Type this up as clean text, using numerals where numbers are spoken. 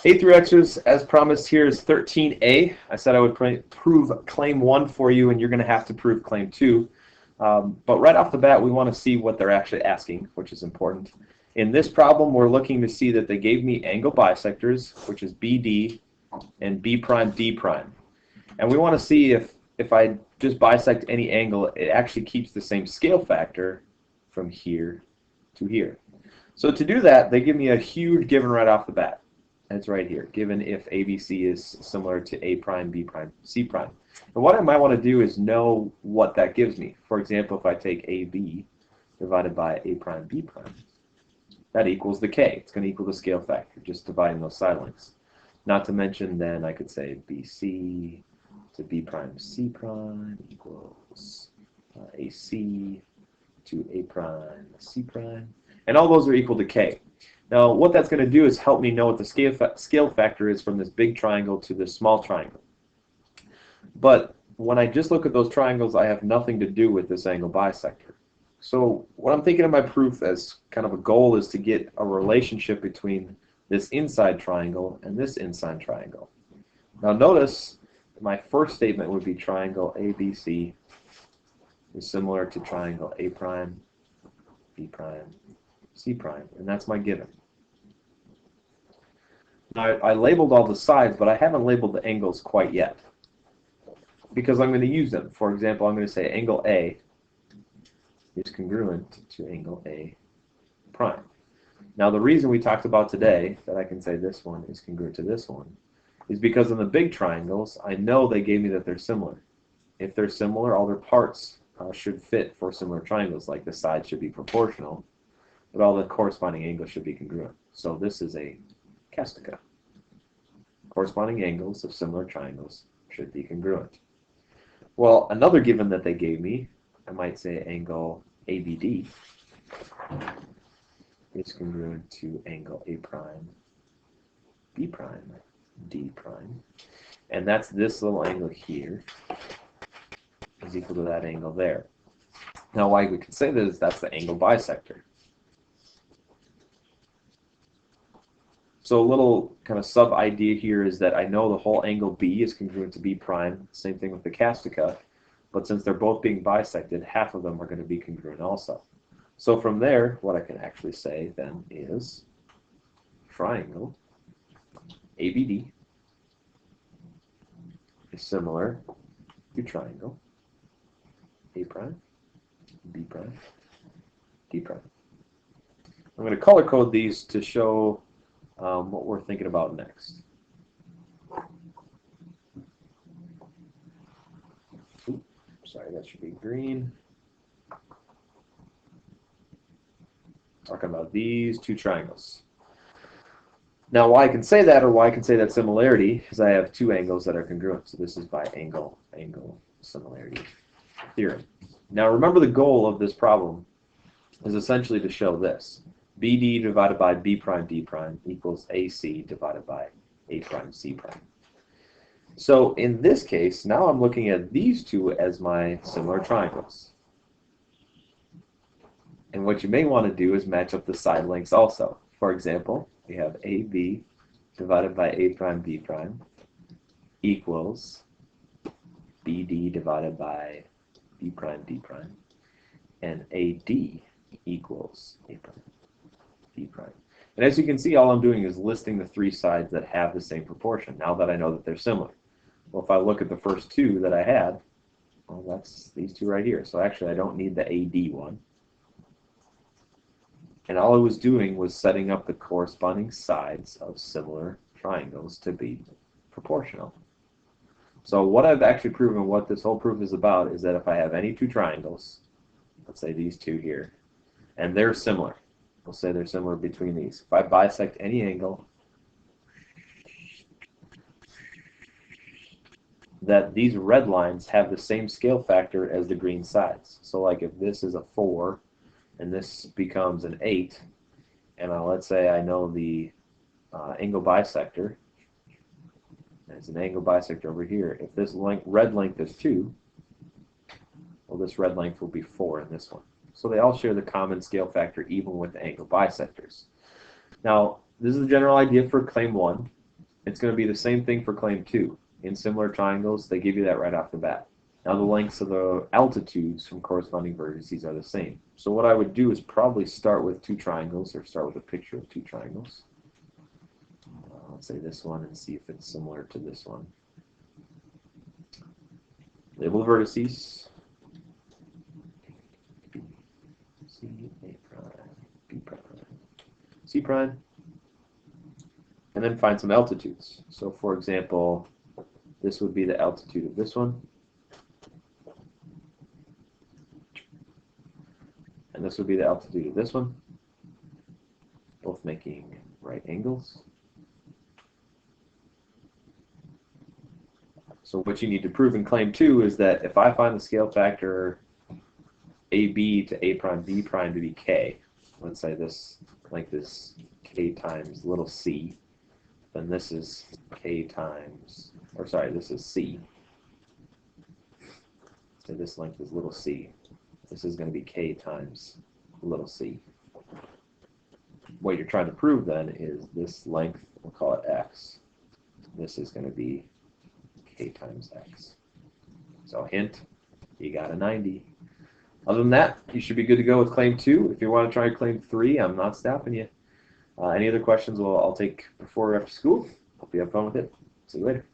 A through X's, as promised here, is 13A. I said I would prove claim 1 for you, and you're going to have to prove claim 2. But right off the bat, we want to see what they're actually asking, which is important. In this problem, we're looking to see that they gave me angle bisectors, which is BD and B prime D prime. And we want to see if I just bisect any angle, it actually keeps the same scale factor from here to here. So to do that, they give me a huge given right off the bat. And it's right here, given if ABC is similar to A prime, B prime, C prime. And what I might want to do is know what that gives me. For example, if I take AB divided by A prime, B prime, that equals the K. It's going to equal the scale factor, just dividing those side lengths. Not to mention, then I could say BC to B prime, C prime equals AC to A prime, C prime. And all those are equal to K. Now, what that's going to do is help me know what the scale factor is from this big triangle to this small triangle. But when I just look at those triangles, I have nothing to do with this angle bisector. So what I'm thinking of my proof as kind of a goal is to get a relationship between this inside triangle and this inside triangle. Now notice my first statement would be triangle ABC is similar to triangle A prime, B prime, C prime, and that's my given. Now I labeled all the sides, but I haven't labeled the angles quite yet, because I'm going to use them. For example, I'm going to say angle A is congruent to angle A prime. Now the reason we talked about today that I can say this one is congruent to this one is because in the big triangles, I know they gave me that they're similar. If they're similar, all their parts should fit for similar triangles, like the sides should be proportional, but all the corresponding angles should be congruent. So this is a Kastica. Corresponding angles of similar triangles should be congruent. Well, another given that they gave me, I might say angle ABD is congruent to angle A prime, B prime, D prime. And that's this little angle here is equal to that angle there. Now why we can say this is that's the angle bisector. So a little kind of sub idea here is that I know the whole angle B is congruent to B prime. Same thing with the Kastica. But since they're both being bisected, half of them are going to be congruent also. So from there, what I can actually say then is triangle ABD is similar to triangle A prime, B prime, D prime. I'm going to color code these to show what we're thinking about next. Oops, sorry, that should be green. Talking about these two triangles. Now, why I can say that, or why I can say that similarity, is I have two angles that are congruent. So this is by angle similarity theorem. Now, remember the goal of this problem is essentially to show this. BD divided by B prime D prime equals AC divided by A prime C prime. So in this case, now I'm looking at these two as my similar triangles. And what you may want to do is match up the side lengths also. For example, we have AB divided by A prime B prime equals BD divided by B prime D prime, and AD equals A prime D prime. And as you can see, all I'm doing is listing the three sides that have the same proportion, now that I know that they're similar. Well, if I look at the first two that I had, well, that's these two right here. So actually, I don't need the AD one. And all I was doing was setting up the corresponding sides of similar triangles to be proportional. So what I've actually proven, what this whole proof is about, is that if I have any two triangles, let's say these two here, and they're similar, we'll say they're similar between these. If I bisect any angle, that these red lines have the same scale factor as the green sides. So like if this is a 4, and this becomes an 8, and let's say I know the angle bisector. There's an angle bisector over here. If this red length is 2, well, this red length will be 4 in this one. So they all share the common scale factor even with the angle bisectors. Now, this is the general idea for claim 1. It's going to be the same thing for claim 2. In similar triangles, they give you that right off the bat. Now the lengths of the altitudes from corresponding vertices are the same. So what I would do is probably start with 2 triangles, or start with a picture of 2 triangles. Let's say this one and see if it's similar to this one. Label vertices. B, C, A prime, B prime, C prime. And then find some altitudes. So for example, this would be the altitude of this one. And this would be the altitude of this one. Both making right angles. So what you need to prove in claim 2 is that if I find the scale factor AB to A prime B prime to be K, let's say this length is K times little c, then this is K times, or sorry, this is C. So this length is little c. This is going to be K times little c. What you're trying to prove then is this length, we'll call it X. This is going to be K times X. So hint, you got a 90. Other than that, you should be good to go with claim 2. If you want to try claim 3, I'm not stopping you. Any other questions I'll take before or after school. Hope you have fun with it. See you later.